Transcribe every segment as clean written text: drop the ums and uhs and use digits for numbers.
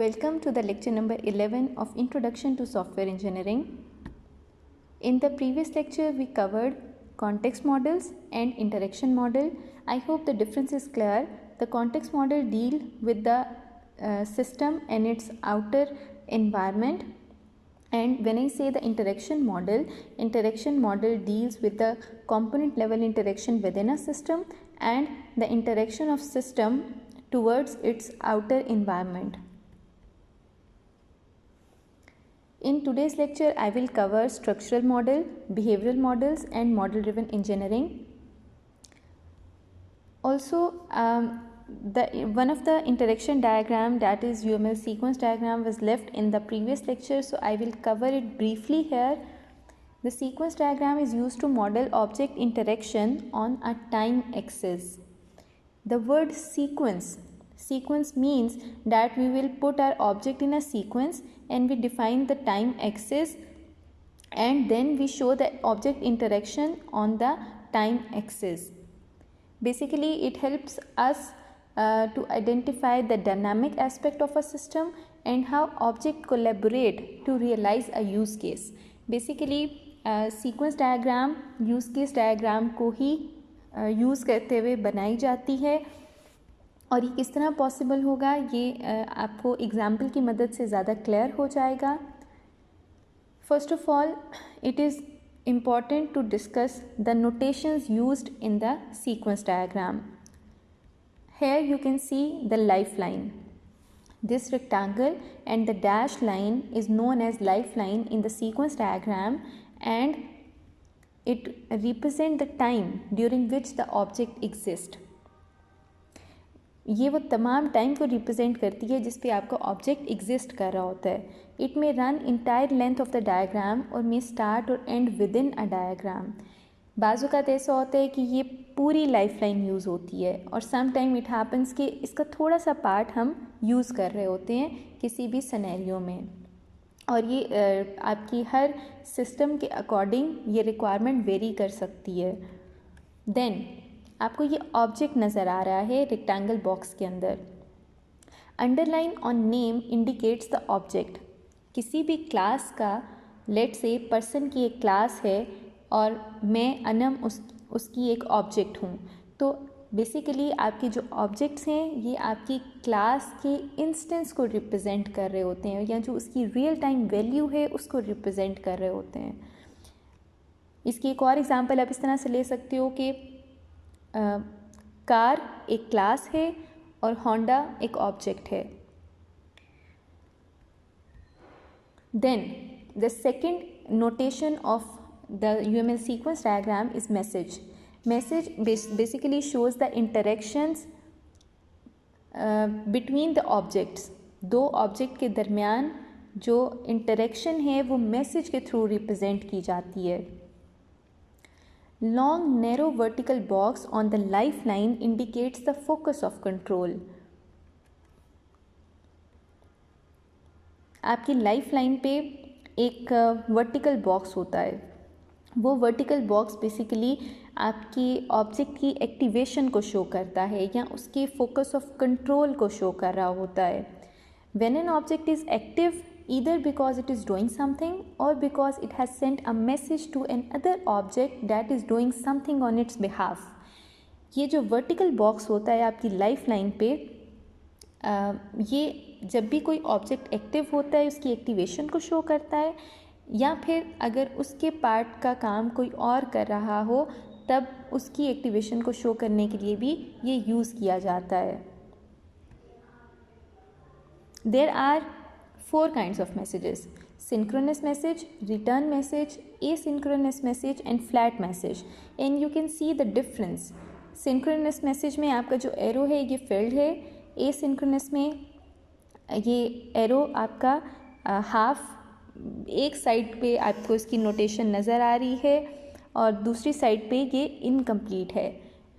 Welcome to the lecture number 11 of Introduction to Software Engineering. In the previous lecture, we covered context models and interaction model. I hope the difference is clear. The context model deal with the system and its outer environment. And when I say the interaction model deals with the component level interaction within a system and the interaction of system towards its outer environment. In today's lecture, I will cover structural model, behavioral models and model-driven engineering. Also, one of the interaction diagram, that is UML sequence diagram, was left in the previous lecture, so I will cover it briefly here. The sequence diagram is used to model object interaction on a time axis. The word sequence means that we will put our object in a sequence and we define the time axis and then we show the object interaction on the time axis. Basically, it helps us to identify the dynamic aspect of a system and how objects collaborate to realize a use case. Basically, sequence diagram use case diagram को ही use करते हुए बनाई जाती है और ये किस तरह पॉसिबल होगा ये आपको एग्जाम्पल की मदद से ज़्यादा क्लियर हो जाएगा. First of all, it is important to discuss the notations used in the sequence diagram. Here you can see the lifeline. This rectangle and the dashed line is known as lifeline in the sequence diagram and it represents the time during which the object exists. ये वो तमाम time को represent करती है जिस पे आपका object exist कर रहा होता है. It may run entire length of the diagram और मे स्टार्ट और and with in a diagram. बाज़ औक़ात ऐसा होता है कि ये पूरी लाइफ लाइन यूज़ होती है और सम टाइम इट हैपन्स कि इसका थोड़ा सा पार्ट हम यूज़ कर रहे होते हैं किसी भी सिनेरियो में और ये आपकी हर सिस्टम के अकॉर्डिंग ये रिक्वायरमेंट वेरी कर सकती है. देन आपको ये ऑब्जेक्ट नज़र आ रहा है रेक्टेंगल बॉक्स के अंदर. Underline on name indicates the object. किसी भी क्लास का, लेट से पर्सन की एक क्लास है और मैं अनम उसकी एक ऑब्जेक्ट हूँ, तो बेसिकली आपके जो ऑब्जेक्ट्स हैं ये आपकी क्लास के इंस्टेंस को रिप्रेजेंट कर रहे होते हैं या जो उसकी रियल टाइम वैल्यू है उसको रिप्रेजेंट कर रहे होते हैं. इसकी एक और एग्जांपल आप इस तरह से ले सकते हो कि कार एक क्लास है और होंडा एक ऑब्जेक्ट है. Then the second notation of the UML sequence diagram is message. Message basically shows the interactions between the objects. दो ऑब्जेक्ट के दरमियान जो इंटरेक्शन है वो मैसेज के थ्रू रिप्रेजेंट की जाती है. Long narrow vertical box on the lifeline indicates the focus of control. आपकी लाइफलाइन पे एक वर्टिकल बॉक्स होता है. वो वर्टिकल बॉक्स बेसिकली आपकी ऑब्जेक्ट की एक्टिवेशन को शो करता है या उसके फोकस ऑफ कंट्रोल को शो कर रहा होता है. When an object is active, either because it is doing something or because it has sent a message to another object that is doing something on its behalf. ये जो vertical box होता है आपकी life line पे, ये जब भी कोई ऑब्जेक्ट एक्टिव होता है उसकी एक्टिवेशन को शो करता है या फिर अगर उसके पार्ट का काम कोई और कर रहा हो तब उसकी एक्टिवेशन को शो करने के लिए भी ये यूज़ किया जाता है. There are 4 kinds of messages: synchronous message, return message, asynchronous message and flat message. And you can see the difference. Synchronous message में आपका जो एरो है ये फील्ड है. asynchronous में ये एरो आपका हाफ एक साइड पे आपको इसकी नोटेशन नज़र आ रही है और दूसरी साइड पे ये इनकम्प्लीट है.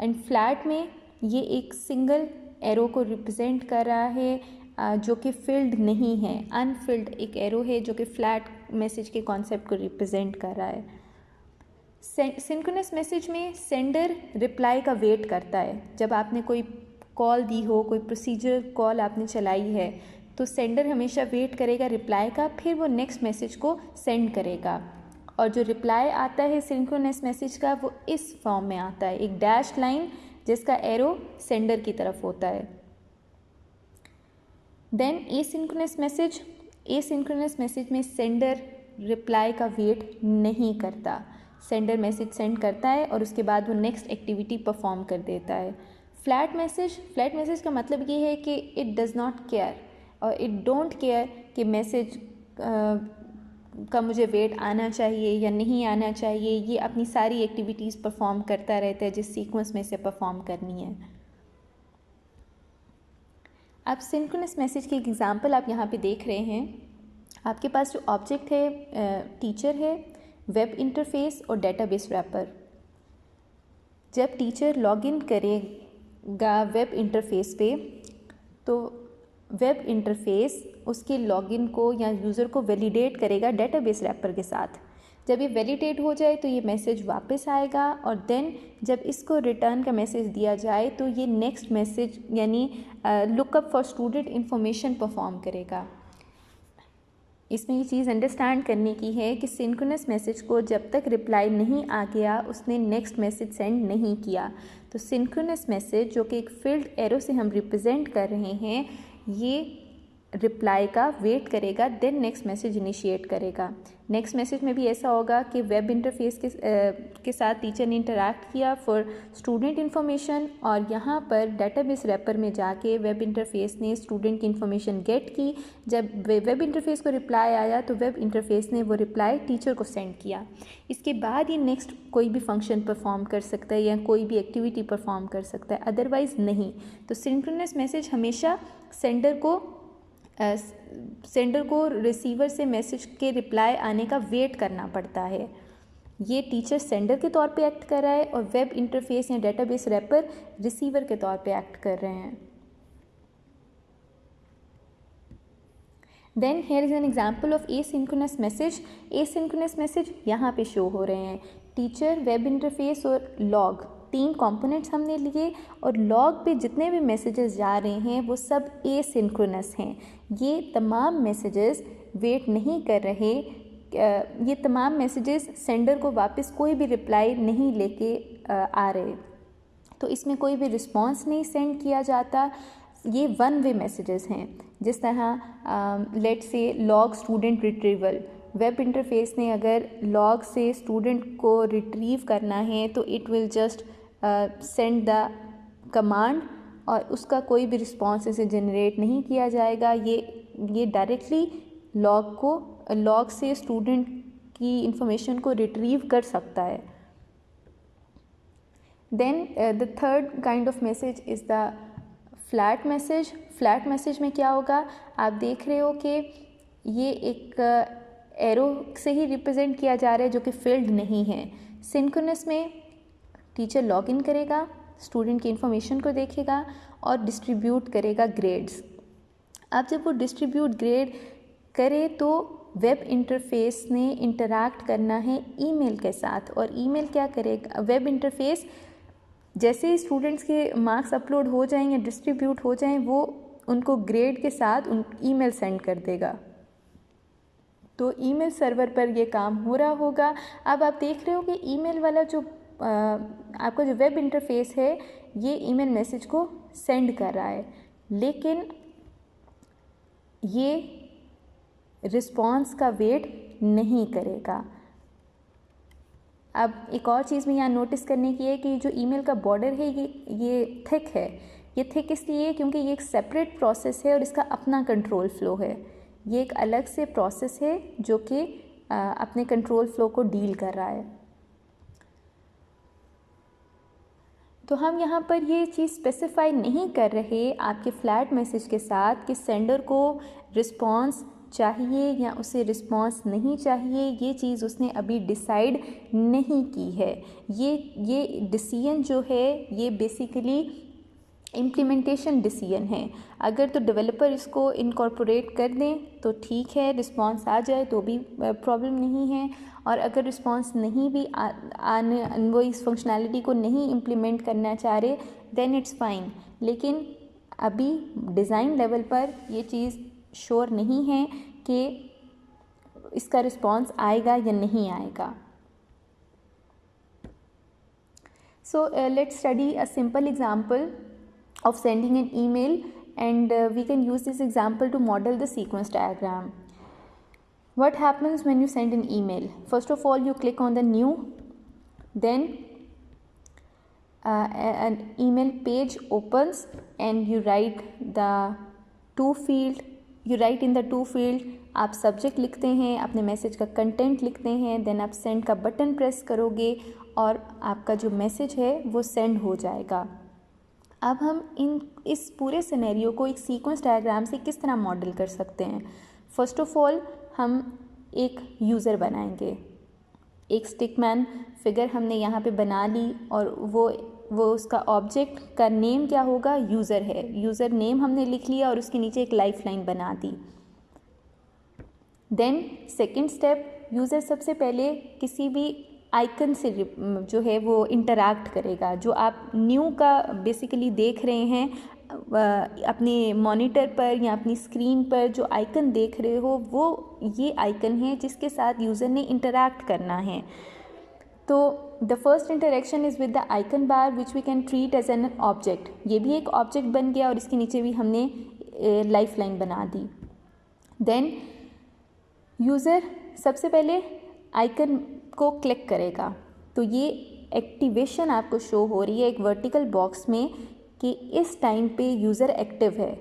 एंड फ्लैट में ये एक सिंगल एरो को रिप्रेजेंट कर रहा है जो कि फिल्ड नहीं है, अनफिल्ड एक एरो है जो कि फ्लैट मैसेज के कॉन्सेप्ट को रिप्रेजेंट कर रहा है. सिंक्रोनस मैसेज में सेंडर रिप्लाई का वेट करता है. जब आपने कोई कॉल दी हो, कोई प्रोसीजर कॉल आपने चलाई है, तो सेंडर हमेशा वेट करेगा रिप्लाई का, फिर वो नेक्स्ट मैसेज को सेंड करेगा। और जो रिप्लाई आता है सिंक्रोनस मैसेज का वो इस फॉर्म में आता है, एक डैश लाइन जिसका एरो सेंडर की तरफ होता है। देन एसिंक्रोनस मैसेज में सेंडर रिप्लाई का वेट नहीं करता, सेंडर मैसेज सेंड करता है और उसके बाद वो नेक्स्ट एक्टिविटी परफॉर्म कर देता है। फ्लैट मैसेज का मतलब ये है कि इट डज़ नॉट केयर और इट डोंट केयर कि मैसेज का मुझे वेट आना चाहिए या नहीं आना चाहिए, ये अपनी सारी एक्टिविटीज़ परफॉर्म करता रहता है जिस सीक्वेंस में से परफॉर्म करनी है। अब सिंक्रोनस मैसेज की एग्जांपल आप यहाँ पे देख रहे हैं। आपके पास जो ऑब्जेक्ट है टीचर है, वेब इंटरफेस और डेटाबेस रैपर। जब टीचर लॉगिन करेगा वेब इंटरफेस पे तो वेब इंटरफेस उसके लॉगिन को या यूज़र को वैलिडेट करेगा डेटाबेस रैपर के साथ। जब ये वैलिडेट हो जाए तो ये मैसेज वापस आएगा और देन जब इसको रिटर्न का मैसेज दिया जाए तो ये नेक्स्ट मैसेज यानी lookup for student information perform करेगा। इसमें ये चीज़ अंडरस्टैंड करने की है कि सिंक्रोनस मैसेज को जब तक रिप्लाई नहीं आ गया उसने नेक्स्ट मैसेज सेंड नहीं किया। तो सिंक्रोनस मैसेज जो कि एक फील्ड एरो से हम रिप्रेजेंट कर रहे हैं, ये रिप्लाई का वेट करेगा, देन नेक्स्ट मैसेज इनिशिएट करेगा। नेक्स्ट मैसेज में भी ऐसा होगा कि वेब इंटरफेस के साथ टीचर ने इंटरैक्ट किया फॉर स्टूडेंट इन्फॉर्मेशन और यहाँ पर डेटाबेस रैपर में जाके वेब इंटरफेस ने स्टूडेंट की इन्फॉर्मेशन गेट की। जब वेब इंटरफेस को रिप्लाई आया तो वेब इंटरफेस ने वो रिप्लाई टीचर को सेंड किया। इसके बाद ये नेक्स्ट कोई भी फंक्शन परफॉर्म कर सकता है या कोई भी एक्टिविटी परफॉर्म कर सकता है, अदरवाइज़ नहीं। तो सिंक्रोनस मैसेज हमेशा सेंडर को रिसीवर से मैसेज के रिप्लाई आने का वेट करना पड़ता है। ये टीचर सेंडर के तौर पे एक्ट कर रहा है और वेब इंटरफेस या डेटाबेस रैपर रिसीवर के तौर पे एक्ट कर रहे हैं। Then here is an example of asynchronous message यहाँ पे शो हो रहे हैं। टीचर, वेब इंटरफेस और लॉग, 3 कंपोनेंट्स हमने लिए और लॉग पे जितने भी मैसेजेस जा रहे हैं वो सब एसिंक्रोनस हैं। ये तमाम मैसेजेस वेट नहीं कर रहे, ये तमाम मैसेजेस सेंडर को वापस कोई भी रिप्लाई नहीं लेके आ रहे, तो इसमें कोई भी रिस्पॉन्स नहीं सेंड किया जाता। ये वन वे मैसेजेस हैं। जिस तरह let's say log student retrieval, web interface ने अगर लॉग से स्टूडेंट को रिट्रीव करना है तो it will just send the command और उसका कोई भी रिस्पॉन्स इसे जनरेट नहीं किया जाएगा। ये डायरेक्टली लॉग से स्टूडेंट की इंफॉर्मेशन को रिट्रीव कर सकता है। Then the third kind of message is the flat message में क्या होगा, आप देख रहे हो कि ये एक एरो से ही रिप्रेजेंट किया जा रहा है जो कि फील्ड नहीं है। सिंक्रोनस में टीचर लॉगिन करेगा, स्टूडेंट की इन्फॉर्मेशन को देखेगा और डिस्ट्रीब्यूट करेगा ग्रेड्स। अब जब वो डिस्ट्रीब्यूट ग्रेड करे तो वेब इंटरफेस ने इंटरैक्ट करना है ईमेल के साथ और ईमेल क्या करेगा, वेब इंटरफेस जैसे ही स्टूडेंट्स के मार्क्स अपलोड हो जाएं या डिस्ट्रीब्यूट हो जाएं वो उनको ग्रेड के साथ ईमेल सेंड कर देगा। तो ईमेल सर्वर पर ये काम हो रहा होगा। अब आप देख रहे हो कि ईमेल वाला जो आपका जो वेब इंटरफेस है ये ईमेल मैसेज को सेंड कर रहा है, लेकिन ये रिस्पॉन्स का वेट नहीं करेगा। अब एक और चीज़ में यहाँ नोटिस करने की है कि जो ईमेल का बॉर्डर है ये थिक है। ये थिक इसलिए क्योंकि ये एक सेपरेट प्रोसेस है और इसका अपना कंट्रोल फ्लो है। ये एक अलग से प्रोसेस है जो कि अपने कंट्रोल फ्लो को डील कर रहा है। तो हम यहाँ पर ये चीज़ स्पेसिफाई नहीं कर रहे आपके फ्लैट मैसेज के साथ कि सेंडर को रिस्पॉन्स चाहिए या उसे रिस्पॉन्स नहीं चाहिए, ये चीज़ उसने अभी डिसाइड नहीं की है। ये डिसीजन जो है ये बेसिकली इम्प्लीमेंटेशन डिसीजन है। अगर तो डेवलपर इसको इनकॉर्पोरेट कर दें तो ठीक है, रिस्पॉन्स आ जाए तो भी प्रॉब्लम नहीं है, और अगर रिस्पॉन्स नहीं भी आने वो इस फंक्शनैलिटी को नहीं इम्प्लीमेंट करना चाह रहे देन इट्स फाइन। लेकिन अभी डिज़ाइन लेवल पर ये चीज़ श्योर नहीं हैं कि इसका रिस्पॉन्स आएगा या नहीं आएगा. So let's study a simple example of sending an email, and we can use this example to model the sequence diagram. What happens when you send an email? First of all, you click on the new, then an email page opens and you write the to field. You write in the to field, आप subject लिखते हैं, अपने message का content लिखते हैं, then आप send का button press करोगे और आपका जो मैसेज है वो सेंड हो जाएगा. अब हम इस पूरे सिनेरियो को एक सीक्वेंस डायग्राम से किस तरह मॉडल कर सकते हैं. फर्स्ट ऑफ ऑल हम एक यूज़र बनाएंगे. एक स्टिकमैन फिगर हमने यहाँ पे बना ली और वो उसका ऑब्जेक्ट का नेम क्या होगा, यूज़र है. यूज़र नेम हमने लिख लिया और उसके नीचे एक लाइफ लाइन बना दी. देन सेकेंड स्टेप, यूज़र सबसे पहले किसी भी आइकन से जो है वो इंटरैक्ट करेगा. जो आप न्यू का बेसिकली देख रहे हैं अपने मॉनिटर पर या अपनी स्क्रीन पर जो आइकन देख रहे हो वो ये आइकन है जिसके साथ यूज़र ने इंटरैक्ट करना है. तो the first interaction is with the icon bar which we can treat as an object. ये भी एक ऑब्जेक्ट बन गया और इसके नीचे भी हमने लाइफ लाइन बना दी. देन यूज़र सबसे पहले आइकन को क्लिक करेगा. तो ये एक्टिवेशन आपको शो हो रही है एक वर्टिकल बॉक्स में कि इस टाइम पे यूज़र एक्टिव है.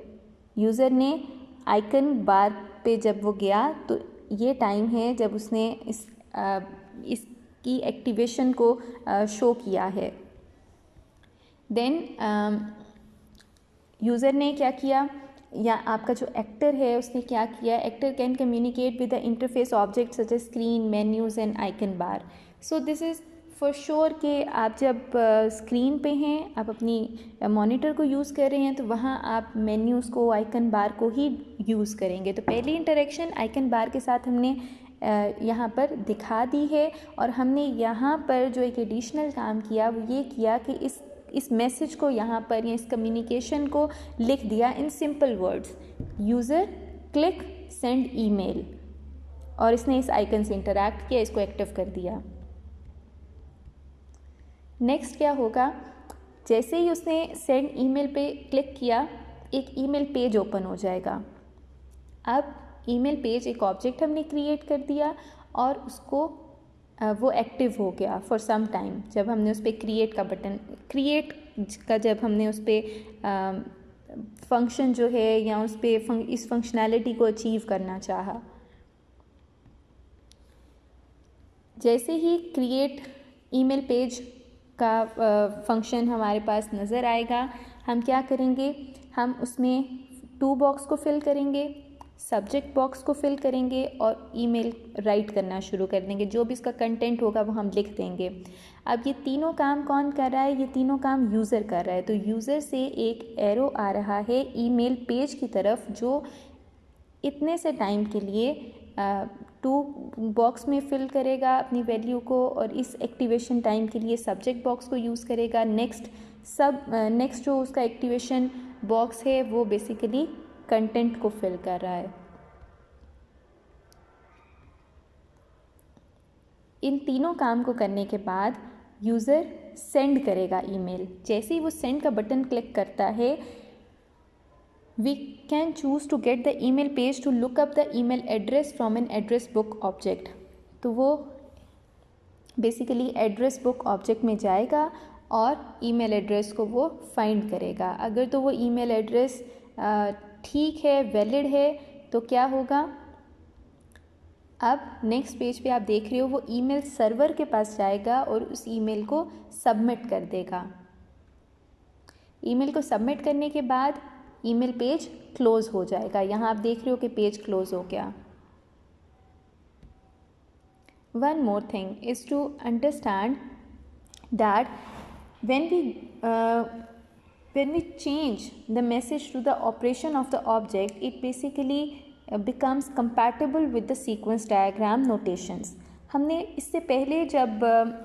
यूज़र ने आइकन बार पे जब वो गया तो ये टाइम है जब उसने इसकी एक्टिवेशन को शो किया है. देन यूज़र ने क्या किया, या आपका जो एक्टर है उसने क्या किया. Actor can communicate with the interface object such as screen, menus and icon bar. So this is for sure कि आप जब स्क्रीन पे हैं, आप अपनी मॉनिटर को यूज़ कर रहे हैं तो वहाँ आप मेन्यूज़ को, आइकन बार को ही यूज़ करेंगे. तो पहली इंटरेक्शन आइकन बार के साथ हमने यहाँ पर दिखा दी है. और हमने यहाँ पर जो एक एडिशनल काम किया वो ये किया कि इस मैसेज को यहाँ पर या इस कम्युनिकेशन को लिख दिया in simple words, user click send email. और इसने इस आइकन से इंटरैक्ट किया, इसको एक्टिव कर दिया. नेक्स्ट क्या होगा, जैसे ही उसने सेंड ईमेल पे क्लिक किया एक ईमेल पेज ओपन हो जाएगा. अब ईमेल पेज एक ऑब्जेक्ट हमने क्रिएट कर दिया और उसको वो एक्टिव हो गया फॉर सम टाइम. जब हमने उस पर क्रिएट का जब हमने उस पर फंक्शन जो है या उस पर इस फंक्शनैलिटी को अचीव करना चाहा. जैसे ही क्रिएट ईमेल पेज का फंक्शन हमारे पास नज़र आएगा, हम क्या करेंगे, हम उसमें टू बॉक्स को फिल करेंगे, सब्जेक्ट बॉक्स को फिल करेंगे और ईमेल राइट करना शुरू कर देंगे. जो भी इसका कंटेंट होगा वो हम लिख देंगे. अब ये तीनों काम कौन कर रहा है, ये तीनों काम यूज़र कर रहा है. तो यूज़र से एक एरो आ रहा है ईमेल पेज की तरफ जो इतने से टाइम के लिए टू बॉक्स में फिल करेगा अपनी वैल्यू को और इस एक्टिवेशन टाइम के लिए सब्जेक्ट बॉक्स को यूज़ करेगा. नेक्स्ट जो उसका एक्टिवेशन बॉक्स है वो बेसिकली कंटेंट को फिल कर रहा है. इन तीनों काम को करने के बाद यूज़र सेंड करेगा ईमेल. जैसे ही वो सेंड का बटन क्लिक करता है, we can choose to get the email page to look up the email address from an address book object. तो वो बेसिकली एड्रेस बुक ऑब्जेक्ट में जाएगा और ईमेल एड्रेस को वो फाइंड करेगा. अगर तो वो ईमेल एड्रेस ठीक है, वैलिड है, तो क्या होगा, अब नेक्स्ट पेज पे आप देख रहे हो वो ईमेल सर्वर के पास जाएगा और उस ईमेल को सबमिट कर देगा. ईमेल को सबमिट करने के बाद ईमेल पेज क्लोज हो जाएगा. यहाँ आप देख रहे हो कि पेज क्लोज हो गया. One more thing is to understand that when we change the message to the operation of the object, it basically becomes compatible with the sequence diagram notations. हमने इससे पहले जब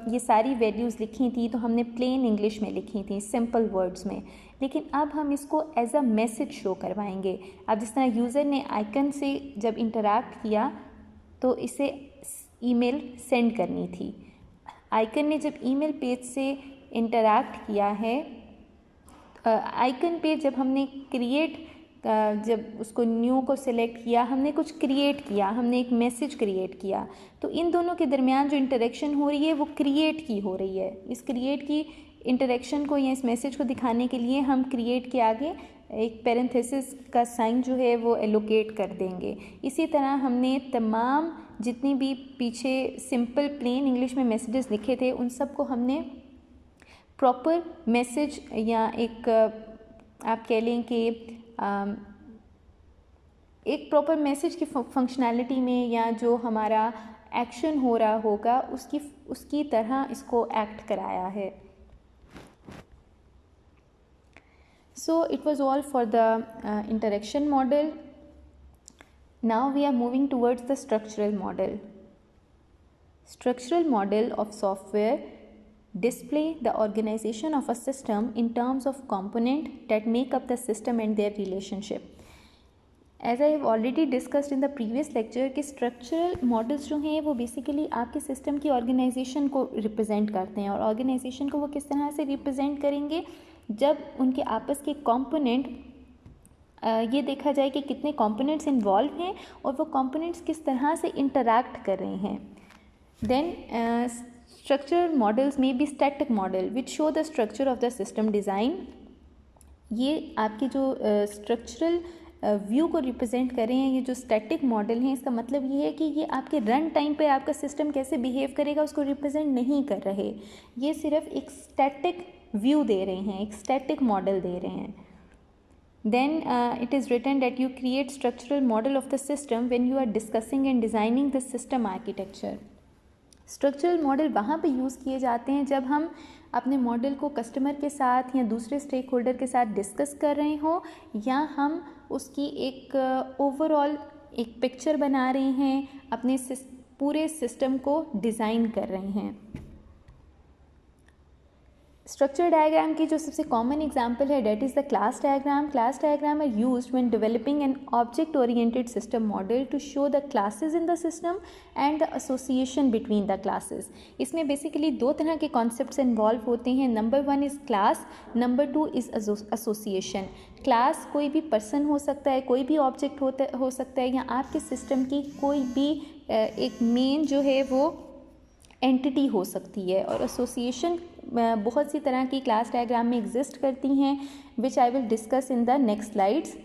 ये सारी वैल्यूज़ लिखी थी तो हमने प्लेन इंग्लिश में लिखी थी, सिंपल वर्ड्स में, लेकिन अब हम इसको एज अ मैसेज शो करवाएंगे। अब जिस तरह यूज़र ने आइकन से जब इंटरैक्ट किया तो इसे ईमेल सेंड करनी थी। आइकन ने जब ईमेल पेज से इंटरैक्ट किया है, आइकन पे जब हमने क्रिएट, जब उसको न्यू को सिलेक्ट किया, हमने कुछ क्रिएट किया, हमने एक मैसेज क्रिएट किया, तो इन दोनों के दरमियान जो इंटरेक्शन हो रही है वो क्रिएट की हो रही है। इस क्रिएट की इंटरेक्शन को या इस मैसेज को दिखाने के लिए हम क्रिएट के आगे एक पैरेंथेसिस का साइन जो है वो एलोकेट कर देंगे। इसी तरह हमने तमाम जितनी भी पीछे सिंपल प्लेन इंग्लिश में मैसेजेस लिखे थे उन सब को हमने प्रॉपर मैसेज या एक आप कह लें कि एक प्रॉपर मैसेज की फंक्शनैलिटी में या जो हमारा एक्शन हो रहा होगा उसकी तरह इसको एक्ट कराया है। So it was all for the interaction model. Now we are moving towards the structural model. Structural model of software display the organization of a system in terms of component that make up the system and their relationship. As I have already discussed in the previous lecture कि structural models जो हैं वो basically आपके system की organization को represent करते हैं, और organization को वो किस तरह से represent करेंगे, जब उनके आपस के कंपोनेंट ये देखा जाए कि कितने कंपोनेंट्स इन्वॉल्व हैं और वो कंपोनेंट्स किस तरह से इंटरैक्ट कर रहे हैं। देन स्ट्रक्चरल मॉडल्स में B static model which show the structure of the system design. ये आपके जो स्ट्रक्चरल व्यू को रिप्रेजेंट कर रहे हैं, ये जो स्टैटिक मॉडल हैं, इसका मतलब ये है कि ये आपके रन टाइम पे आपका सिस्टम कैसे बिहेव करेगा उसको रिप्रेजेंट नहीं कर रहे, ये सिर्फ एक स्टैटिक व्यू दे रहे हैं, एक स्टैटिक मॉडल दे रहे हैं। Then it is written that you create structural model of the system when you are discussing and designing the system architecture. Structural model वहाँ पे यूज़ किए जाते हैं जब हम अपने मॉडल को कस्टमर के साथ या दूसरे स्टेक होल्डर के साथ डिस्कस कर रहे हों, या हम उसकी एक ओवरऑल एक पिक्चर बना रहे हैं, अपने पूरे सिस्टम को डिज़ाइन कर रहे हैं। स्ट्रक्चर डायग्राम की जो सबसे कॉमन एग्जांपल है that is the class diagram. Class diagram are used when developing an object oriented system model to show the classes in the system and the association between the classes. इसमें basically दो तरह के concepts involve होते हैं। Number 1 is class, number 2 is association. Class कोई भी person हो सकता है, कोई भी ऑब्जेक्ट हो सकता है, या आपके सिस्टम की कोई भी एक मेन जो है वो एंटिटी हो सकती है। और एसोसिएशन बहुत सी तरह की क्लास डायग्राम में एग्जिस्ट करती हैं, which I will discuss in the next slides.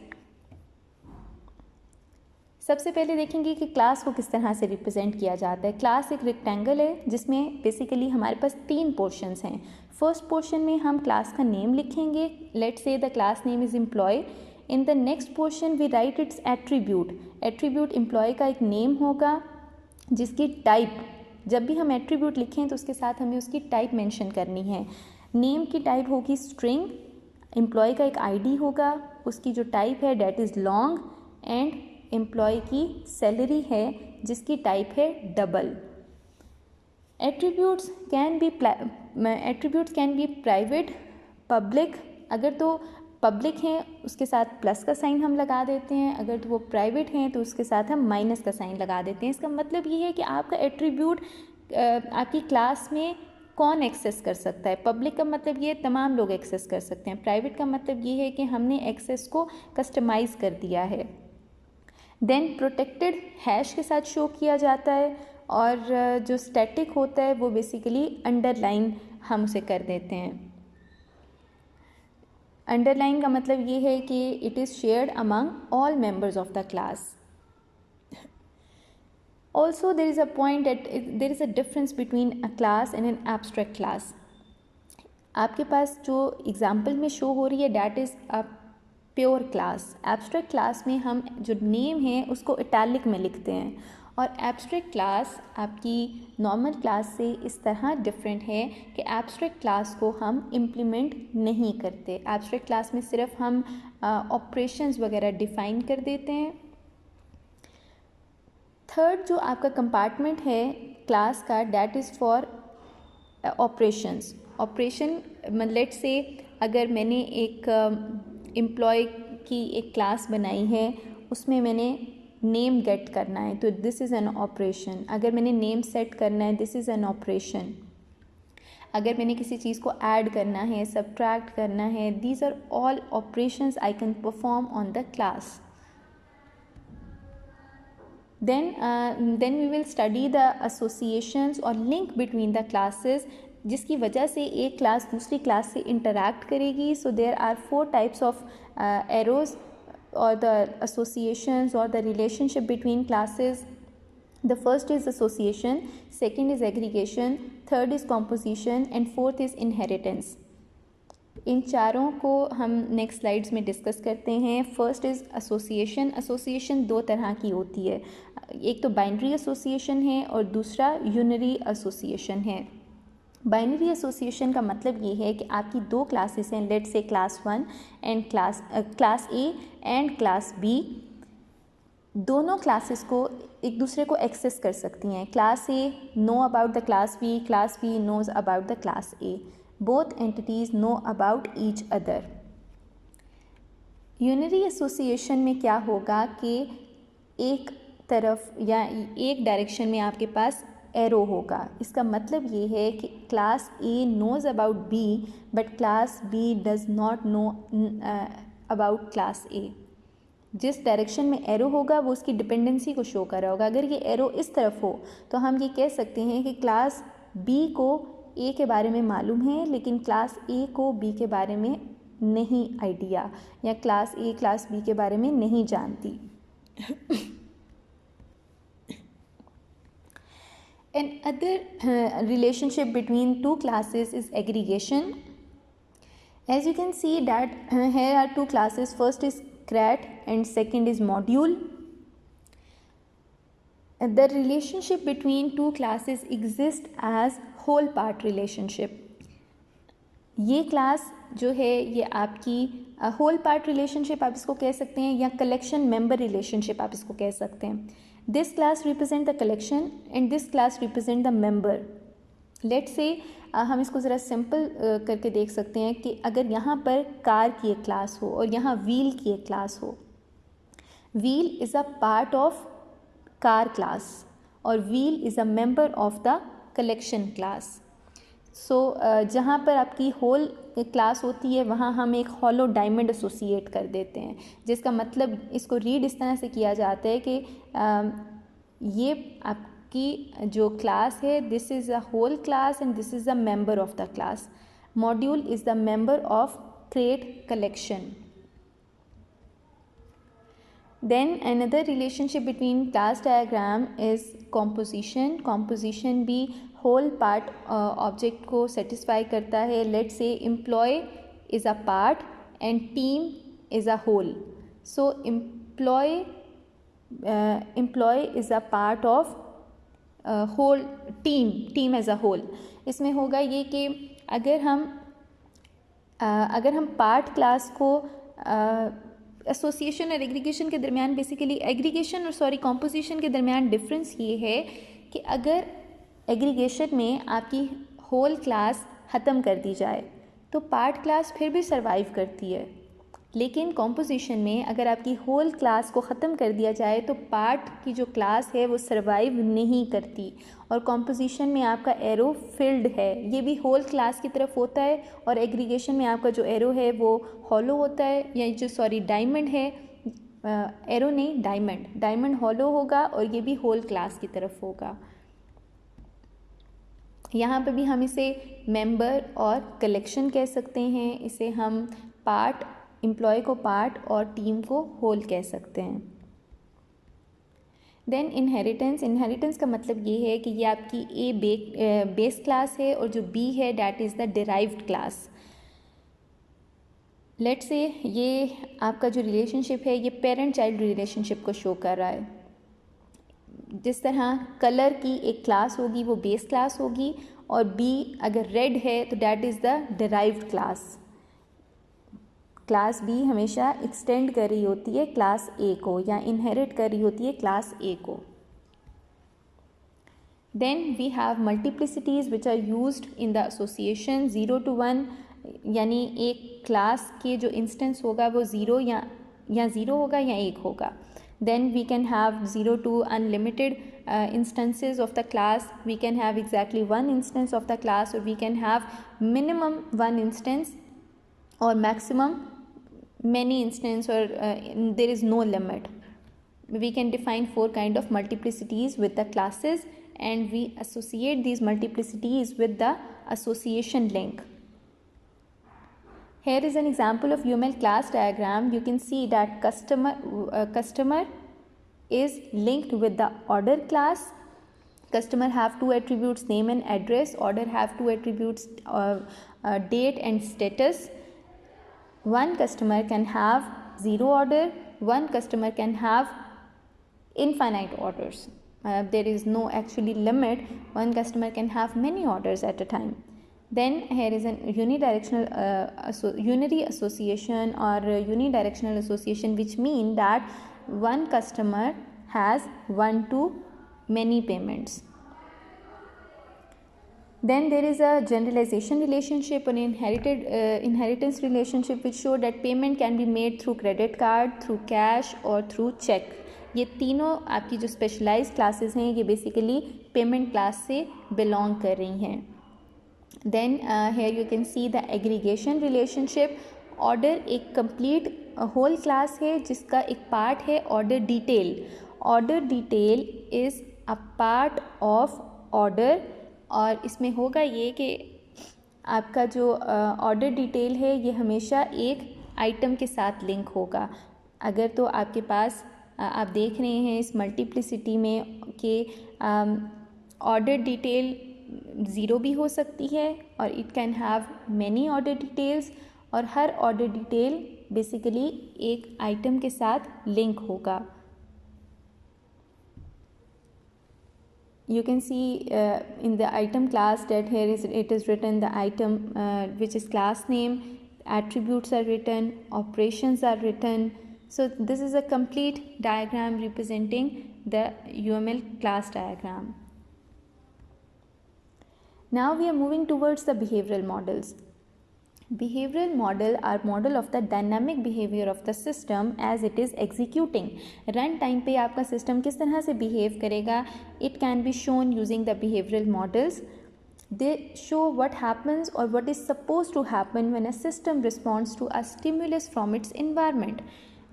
सबसे पहले देखेंगे कि क्लास को किस तरह से रिप्रेजेंट किया जाता है। क्लास एक रेक्टेंगल है जिसमें बेसिकली हमारे पास 3 पोर्शंस हैं। फर्स्ट पोर्शन में हम क्लास का नेम लिखेंगे, let's say the class name is employee. In the next portion we write its attribute. Attribute employee का एक नेम होगा जिसकी टाइप, जब भी हम एट्रीब्यूट लिखें तो उसके साथ हमें उसकी टाइप मेंशन करनी है। नेम की टाइप होगी स्ट्रिंग, एम्प्लॉय का एक आईडी होगा, उसकी जो टाइप है that is long, and employee की सैलरी है जिसकी टाइप है double. Attributes can be private, public. अगर तो पब्लिक हैं उसके साथ प्लस का साइन हम लगा देते हैं, अगर तो वो प्राइवेट हैं तो उसके साथ हम माइनस का साइन लगा देते हैं। इसका मतलब ये है कि आपका एट्रीब्यूट आपकी क्लास में कौन एक्सेस कर सकता है। पब्लिक का मतलब ये तमाम लोग एक्सेस कर सकते हैं, प्राइवेट का मतलब ये है कि हमने एक्सेस को कस्टमाइज़ कर दिया है। देन प्रोटेक्टेड हैश के साथ शो किया जाता है, और जो स्टैटिक होता है वो बेसिकली अंडरलाइन हम उसे कर देते हैं। अंडरलाइन का मतलब ये है कि it is shared among all members of the class. Also there is a point that there is a difference between a class and an abstract class. आपके पास जो एग्जाम्पल में शो हो रही है that is a pure class. Abstract class में हम जो name है उसको इटैलिक में लिखते हैं, और एब्स्ट्रैक्ट क्लास आपकी नॉर्मल क्लास से इस तरह डिफरेंट है कि एब्स्ट्रैक्ट क्लास को हम इम्प्लीमेंट नहीं करते। एब्स्ट्रैक्ट क्लास में सिर्फ हम ऑपरेशंस वगैरह डिफ़ाइन कर देते हैं। थर्ड जो आपका कंपार्टमेंट है क्लास का, that is for operations. Operation let's say अगर मैंने एक एम्प्लॉय की एक क्लास बनाई है, उसमें मैंने नेम गेट करना है, तो दिस इज़ एन ऑपरेशन. अगर मैंने नेम सेट करना है, दिस इज़ एन ऑपरेशन. अगर मैंने किसी चीज़ को ऐड करना है, सब्ट्रैक्ट करना है, these are all operations I can perform on the class. then we will study the associations और link between the classes, जिसकी वजह से एक क्लास दूसरी क्लास से इंटरैक्ट करेगी. So there are 4 types of arrows or the associations or the relationship between classes. The first is association, second is aggregation, third is composition and fourth is inheritance. इन चारों को हम next slides में discuss करते हैं. First is association. Association 2 तरह की होती है, एक तो बाइनरी एसोसिएशन है और दूसरा यूनरी एसोसिएशन है. बाइनरी एसोसिएशन का मतलब ये है कि आपकी 2 क्लासेस हैं, let's say class 1 and class A and class B. दोनों क्लासेस को एक दूसरे को एक्सेस कर सकती हैं. Class A know about the class B knows about the class A. Both entities know about each other. Unary association में क्या होगा कि एक तरफ या एक डायरेक्शन में आपके पास एरो होगा. इसका मतलब ये है कि class A knows about B but class B does not know about class A. जिस डायरेक्शन में एरो होगा वो उसकी डिपेंडेंसी को शो कर रहा होगा. अगर ये एरो इस तरफ हो तो हम ये कह सकते हैं कि क्लास बी को ए के बारे में मालूम है लेकिन क्लास ए को बी के बारे में नहीं आइडिया, या क्लास ए क्लास बी के बारे में नहीं जानती. Another relationship between 2 classes is aggregation. As you can see that here are 2 classes, first is CRAT and second is module. The relationship between 2 classes exists as whole part relationship. ये class जो है ये आपकी whole part relationship आप इसको कह सकते हैं, या कलेक्शन मेंबर रिलेशनशिप आप इसको कह सकते हैं. This class represent the collection and this class represent the member. Let's say हम इसको ज़रा सिंपल करके देख सकते हैं कि अगर यहाँ पर कार की एक क्लास हो और यहाँ व्हील की एक क्लास हो. Wheel is a part of car class और wheel is a member of the collection class. So जहाँ पर आपकी होल क्लास होती है वहाँ हम एक हॉलो डायमंड एसोसिएट कर देते हैं, जिसका मतलब इसको रीड इस तरह से किया जाता है कि ये आपकी जो क्लास है this is a whole class and this is a member of the class. Module is the member of crate collection. Then another relationship between class diagram is composition. Composition भी whole part object को satisfy करता है. Let's say employee is a part and team is a whole. So employee is a part of whole team as a whole. इसमें होगा ये कि अगर हम पार्ट क्लास को एसोसिएशन और एग्रीगेशन के दरमियान बेसिकली कॉम्पोजिशन के दरमियान डिफरेंस ये है कि अगर एग्रीगेशन में आपकी होल क्लास ख़त्म कर दी जाए तो पार्ट क्लास फिर भी सरवाइव करती है, लेकिन कॉम्पोजिशन में अगर आपकी होल क्लास को ख़त्म कर दिया जाए तो पार्ट की जो क्लास है वो सरवाइव नहीं करती. और कॉम्पोजिशन में आपका एरो फिल्ड है, ये भी होल क्लास की तरफ होता है, और एग्रीगेशन में आपका जो एरो है वो हॉलो होता है, या जो डायमंड है, एरो नहीं डायमंड हॉलो होगा और ये भी होल क्लास की तरफ होगा. यहाँ पर भी हम इसे मेंबर और कलेक्शन कह सकते हैं. इसे हम पार्ट, एम्प्लॉय को पार्ट और टीम को होल कह सकते हैं. देन इनहेरिटेंस का मतलब ये है कि ये आपकी बेस क्लास है और जो बी है that is the derived class. Let's say ये आपका जो रिलेशनशिप है ये पेरेंट चाइल्ड रिलेशनशिप को शो कर रहा है. जिस तरह कलर की एक क्लास होगी वो बेस क्लास होगी, और बी अगर रेड है तो that is the derived class. Class B हमेशा एक्सटेंड कर रही होती है क्लास ए को, या इनहेरिट कर रही होती है क्लास ए को. Then we have multiplicities which are used in the association 0 to 1, यानी एक क्लास के जो इंस्टेंस होगा वो 0 या 0 होगा या 1 होगा. Then we can have 0 to unlimited instances of the class. We can have exactly one instance of the class, or we can have minimum one instance or maximum many instance, or there is no limit. We can define 4 kind of multiplicities with the classes, and we associate these multiplicities with the association link. Here is an example of UML class diagram. You can see that customer is linked with the order class. Customer have 2 attributes, name and address. Order have 2 attributes, date and status. One customer can have 0 order. One customer can have infinite orders. There is no actually limit. One customer can have many orders at a time. Then here is a unidirectional unary association or unidirectional association, which mean that one customer has one to many payments. Then there is a generalization relationship or inheritance relationship, which show that payment can be made through credit card, through cash or through check. ये तीनों आपकी जो specialised classes हैं ये basically payment class से belong कर रही हैं. Then here you can see the aggregation relationship. Order एक कंप्लीट होल क्लास है जिसका एक पार्ट है order detail. Order detail is a part of order, और इसमें होगा ये कि आपका जो ऑर्डर डिटेल है ये हमेशा एक आइटम के साथ लिंक होगा. अगर तो आपके पास आप देख रहे हैं इस मल्टीप्लिसिटी में कि ऑर्डर डिटेल 0 भी हो सकती है और it can have many order details, और हर ऑर्डर डिटेल बेसिकली एक आइटम के साथ लिंक होगा. You can see in the item class that here it is written the item which is class name, attributes are written, operations are written. So this is a complete diagram representing the UML class diagram. Now we are moving towards the behavioral models. Behavioral model are model of the dynamic behavior of the system as it is executing. Run time पे आपका system किस तरह से behave करेगा, it can be shown using the behavioral models. They show what happens or what is supposed to happen when a system responds to a stimulus from its environment.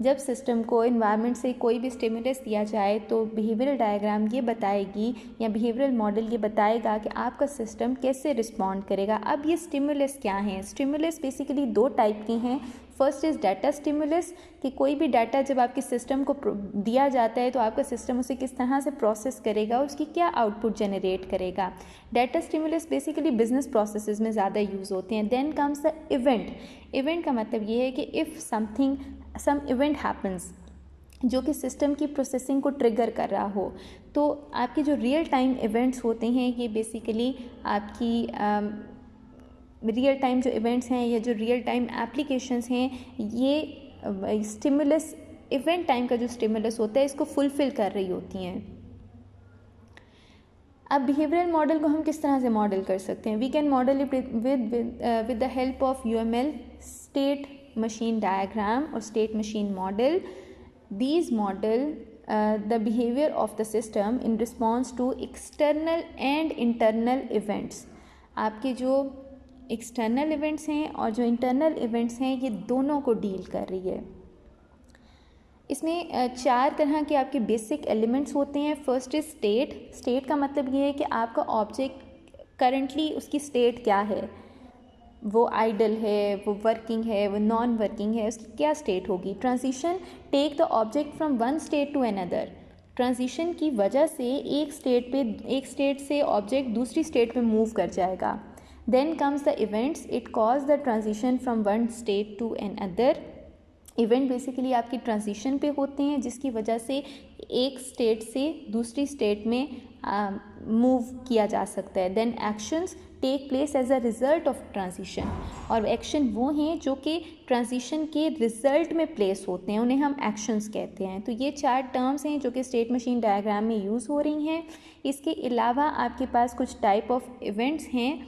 जब system को environment से कोई भी stimulus दिया जाए तो behavioural diagram ये बताएगी या बिहेवियरल मॉडल ये बताएगा कि आपका सिस्टम कैसे रिस्पॉन्ड करेगा. अब ये स्टिमुलस क्या हैं? स्टिमुलस बेसिकली 2 टाइप के हैं. फर्स्ट इज़ डाटा स्टिमुलस, कि कोई भी डाटा जब आपके सिस्टम को दिया जाता है तो आपका सिस्टम उसे किस तरह से प्रोसेस करेगा, उसकी क्या आउटपुट जनरेट करेगा. Data stimulus basically business processes में ज़्यादा यूज़ होते हैं. Then comes the event. Event का मतलब ये है कि इफ़ सम इवेंट हैपन्स जो कि सिस्टम की प्रोसेसिंग को ट्रिगर कर रहा हो, तो आपके जो रियल टाइम इवेंट्स होते हैं ये बेसिकली आपकी रियल टाइम जो इवेंट्स हैं या जो रियल टाइम एप्लीकेशंस हैं ये स्टिमुलस इवेंट टाइम का जो स्टिमुलस होता है इसको फुलफ़िल कर रही होती हैं. अब बिहेवियरल मॉडल को हम किस तरह से मॉडल कर सकते हैं? We can model it with the help of UML state machine diagram or state machine model. These model the behavior of the system in response to external and internal events. आपके जो external events हैं और जो internal events हैं ये दोनों को deal कर रही है. इसमें 4 तरह के आपके बेसिक एलिमेंट्स होते हैं. First is state. स्टेट का मतलब ये है कि आपका ऑब्जेक्ट करंटली उसकी स्टेट क्या है, वो आइडल है, वो वर्किंग है, वो नॉन वर्किंग है, उसकी क्या स्टेट होगी. Transition take the object from one state to another. Transition की वजह से एक स्टेट से ऑब्जेक्ट दूसरी स्टेट में मूव कर जाएगा. Then comes the events. It cause the transition from one state to another. Event basically आपकी ट्रांजिशन पे होते हैं जिसकी वजह से एक स्टेट से दूसरी स्टेट में मूव किया जा सकता है. Then actions. Take place as a result of transition, और एक्शन वो हैं जो कि ट्रांजिशन के रिज़ल्ट में प्लेस होते हैं, उन्हें हम एक्शंस कहते हैं। तो ये 4 टर्म्स हैं जो कि स्टेट मशीन डायग्राम में यूज़ हो रही हैं। इसके अलावा आपके पास कुछ टाइप ऑफ इवेंट्स हैं,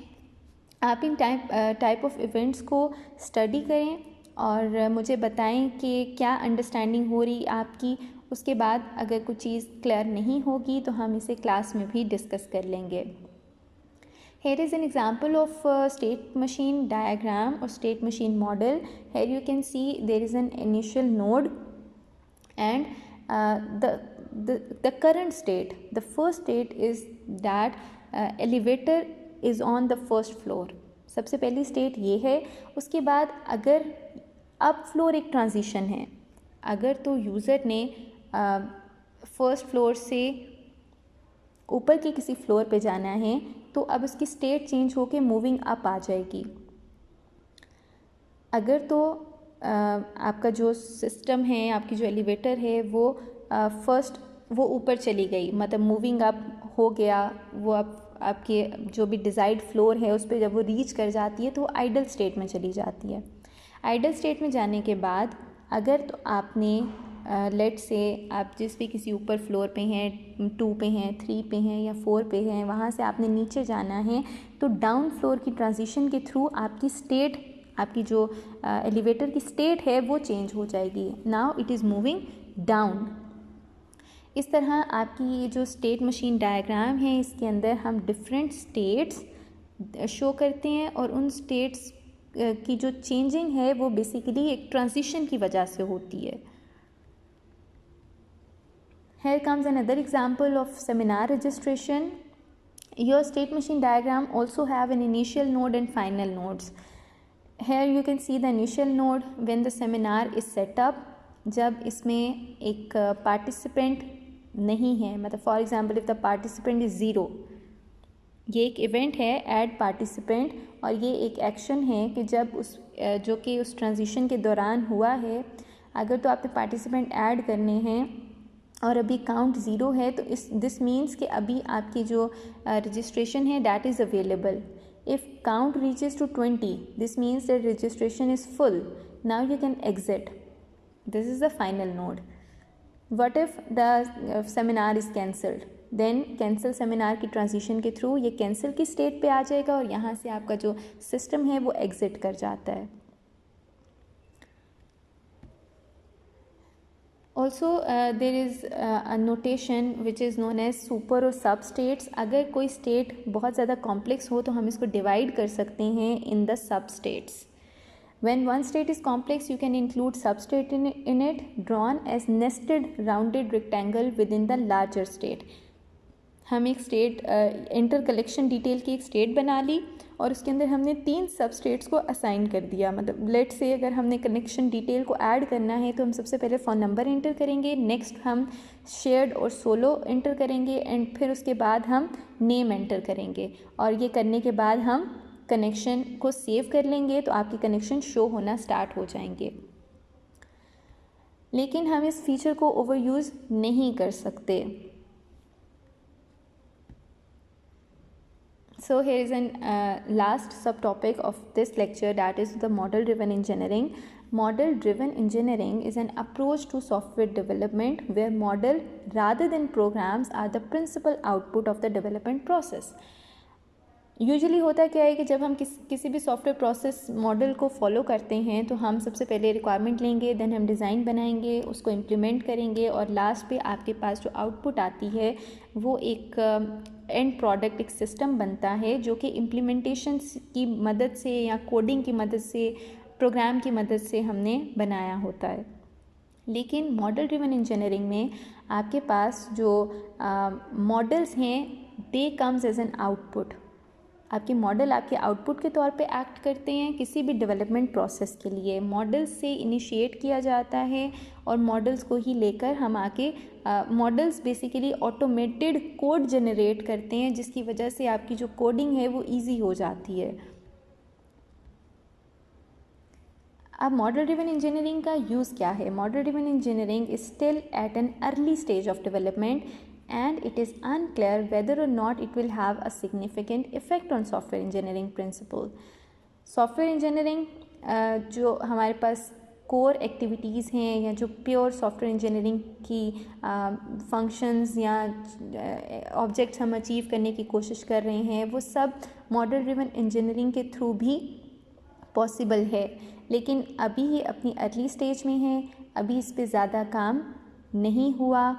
आप इन टाइप ऑफ इवेंट्स को स्टडी करें और मुझे बताएं कि क्या अंडरस्टैंडिंग हो रही आपकी। उसके बाद अगर कुछ चीज़ क्लियर नहीं होगी तो हम इसे क्लास में भी डिस्कस कर लेंगे। Here is an example of state machine diagram or state machine model. Here you can see there is an initial node and the current state. The first state is that elevator is on the first floor. सबसे पहली state ये है। उसके बाद अगर up floor एक transition है, अगर तो यूज़र ने फर्स्ट फ्लोर से ऊपर के किसी फ्लोर पे जाना है तो अब उसकी स्टेट चेंज होके मूविंग अप आ जाएगी। अगर तो आपका जो सिस्टम है, आपकी जो एलिवेटर है वो वो ऊपर चली गई, मतलब मूविंग अप हो गया, वो आपके जो भी डिज़ायर्ड फ्लोर है उस पर जब वो रीच कर जाती है तो आइडल स्टेट में चली जाती है। आइडल स्टेट में जाने के बाद अगर तो आपने लेट से आप जिस भी किसी ऊपर फ्लोर पे हैं, 2 पे हैं, 3 पे हैं या 4 पे हैं, वहाँ से आपने नीचे जाना है तो डाउन फ्लोर की ट्रांजिशन के थ्रू आपकी स्टेट, आपकी जो एलिवेटर की स्टेट है वो चेंज हो जाएगी। Now it is moving down. इस तरह आपकी ये जो स्टेट मशीन डायग्राम है इसके अंदर हम डिफरेंट स्टेट्स शो करते हैं और उन स्टेट्स की जो चेंजिंग है वो बेसिकली एक ट्रांजिशन की वजह से होती है। Here comes another example of seminar registration. Your state machine diagram also have an initial node and final nodes. Here you can see the initial node when the seminar is set up. जब इसमें एक participant नहीं है, मतलब for example if the participant is 0, ये एक event है add participant, और ये एक एक्शन है कि जब जो कि उस ट्रांजिशन के दौरान हुआ है, अगर तो आपके पार्टिसिपेंट ऐड करने हैं और अभी काउंट 0 है तो दिस मीन्स कि अभी आपकी जो रजिस्ट्रेशन है that is available. If count reaches to 20 this means that registration is full, now you can exit. This is the final node. What if the seminar is cancelled, then cancel seminar की transition के through ये cancel की state पे आ जाएगा और यहाँ से आपका जो सिस्टम है वो एग्जिट कर जाता है। Also there is a notation which is known as super और सब स्टेट्स। अगर कोई स्टेट बहुत ज़्यादा कॉम्प्लेक्स हो तो हम इसको डिवाइड कर सकते हैं in the sub states. When one state is complex, you can include substate in it, drawn as nested rounded rectangle within the larger state. हम एक स्टेट इंटर कलेक्शन डिटेल की एक स्टेट बना ली और उसके अंदर हमने 3 सब स्टेट्स को असाइन कर दिया। मतलब लेट से अगर हमने कनेक्शन डिटेल को ऐड करना है तो हम सबसे पहले फ़ोन नंबर एंटर करेंगे, नेक्स्ट हम शेयर्ड और सोलो एंटर करेंगे एंड फिर उसके बाद हम नेम एंटर करेंगे, और ये करने के बाद हम कनेक्शन को सेव कर लेंगे तो आपके कनेक्शन शो होना स्टार्ट हो जाएंगे। लेकिन हम इस फीचर को ओवर यूज़ नहीं कर सकते। So here is an last subtopic of this lecture, that is the model driven engineering. Model driven engineering is an approach to software development where model rather than programs are the principal output of the development process. Usually होता क्या है कि जब हम किसी भी software process model को follow करते हैं तो हम सबसे पहले रिक्वायरमेंट लेंगे, देन हम डिज़ाइन बनाएंगे, उसको इम्प्लीमेंट करेंगे और लास्ट पे आपके पास जो आउटपुट आती है वो एक एंड प्रोडक्ट, एक सिस्टम बनता है जो कि इम्प्लीमेंटेशन की मदद से या कोडिंग की मदद से, प्रोग्राम की मदद से हमने बनाया होता है। लेकिन मॉडल ड्रिवन इंजीनियरिंग में आपके पास जो मॉडल्स हैं they comes as an output. आपके मॉडल आपके आउटपुट के तौर पे एक्ट करते हैं किसी भी डेवलपमेंट प्रोसेस के लिए। मॉडल्स से इनिशिएट किया जाता है और मॉडल्स को ही लेकर हम आके models basically automated code generate करते हैं जिसकी वजह से आपकी जो कोडिंग है वो इजी हो जाती है। अब मॉडल ड्रिवन इंजीनियरिंग का यूज़ क्या है? Model driven engineering is still at an early stage of development and it is unclear whether or not it will have a significant effect on software engineering principle. Software engineering जो हमारे पास core activities हैं या जो pure software engineering की functions या objects हम achieve करने की कोशिश कर रहे हैं, वो सब मॉडल ड्रिवन इंजीनियरिंग के थ्रू भी पॉसिबल है, लेकिन अभी ये अपनी अर्ली स्टेज में है, अभी इस पे ज़्यादा काम नहीं हुआ।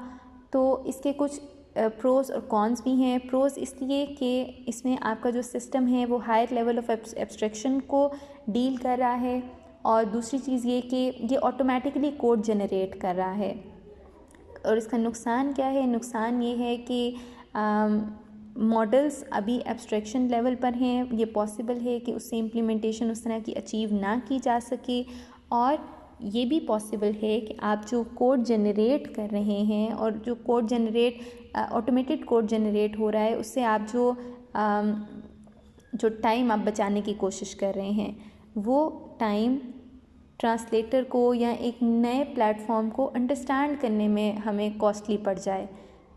तो इसके कुछ प्रोज़ और कॉन्स भी हैं। प्रोज़ इसलिए कि इसमें आपका जो सिस्टम है वो हायर लेवल ऑफ एब्स्ट्रैक्शन को डील कर रहा है, और दूसरी चीज़ ये कि ये ऑटोमेटिकली कोड जनरेट कर रहा है। और इसका नुकसान क्या है? नुकसान ये है कि मॉडल्स अभी एब्स्ट्रैक्शन लेवल पर हैं, ये पॉसिबल है कि उससे इम्प्लीमेंटेशन उस तरह की अचीव ना की जा सके, और ये भी पॉसिबल है कि आप जो कोड जनरेट कर रहे हैं और जो code generate automated code generate हो रहा है, उससे आप जो टाइम आप बचाने की कोशिश कर रहे हैं, वो टाइम ट्रांसलेटर को या एक नए प्लेटफॉर्म को अंडरस्टैंड करने में हमें कॉस्टली पड़ जाए।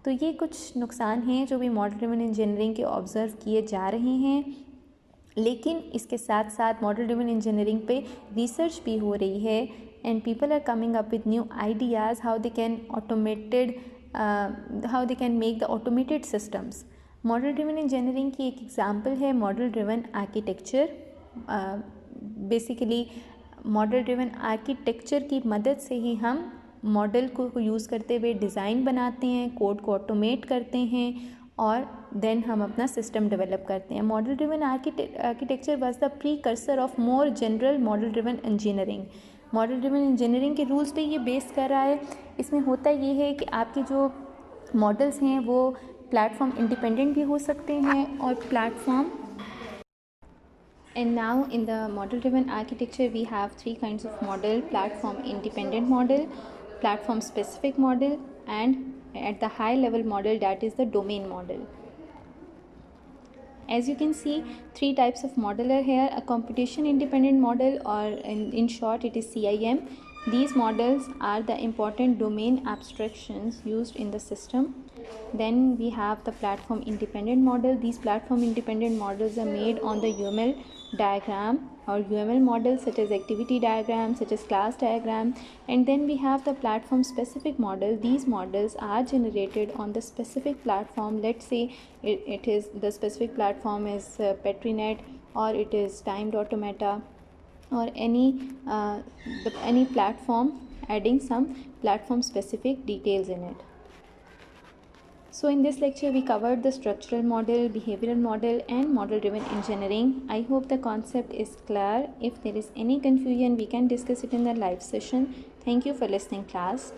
तो ये कुछ नुकसान हैं जो भी मॉडल ड्रिवन इंजीनियरिंग के ऑब्ज़र्व किए जा रहे हैं, लेकिन इसके साथ साथ मॉडल ड्रिवन इंजीनियरिंग पे रिसर्च भी हो रही है, and people are coming up with new ideas how they can make the automated systems. Model driven engineering की एक एग्जांपल है model driven architecture. Basically model driven architecture की मदद से ही हम मॉडल को यूज़ करते हुए डिज़ाइन बनाते हैं, कोड को ऑटोमेट करते हैं, और देन हम अपना सिस्टम डेवलप करते हैं। Model driven architecture was the precursor of more general model driven engineering. Model driven engineering के रूल्स पे ये बेस कर रहा है। इसमें होता ये है कि आपके जो मॉडल्स हैं वो प्लेटफॉर्म इंडिपेंडेंट भी हो सकते हैं, और platform And now in the model driven architecture we have three kinds of model: platform independent model, platform specific model, and at the high level model, that is the domain model. As you can see, three types of model are here: a computation independent model, or in short it is CIM. These models are the important domain abstractions used in the system. Then we have the platform independent model. These platform independent models are made on the UML diagram or UML models, such as activity diagram, such as class diagram. And then we have the platform specific model. These models are generated on the specific platform. Let's say it is the specific platform is Petrinet, or it is Timed Automata, or any platform adding some platform specific details in it. So in this lecture we covered the structural model, behavioral model, and model driven engineering. I hope the concept is clear. If there is any confusion, we can discuss it in the live session. Thank you for listening, class.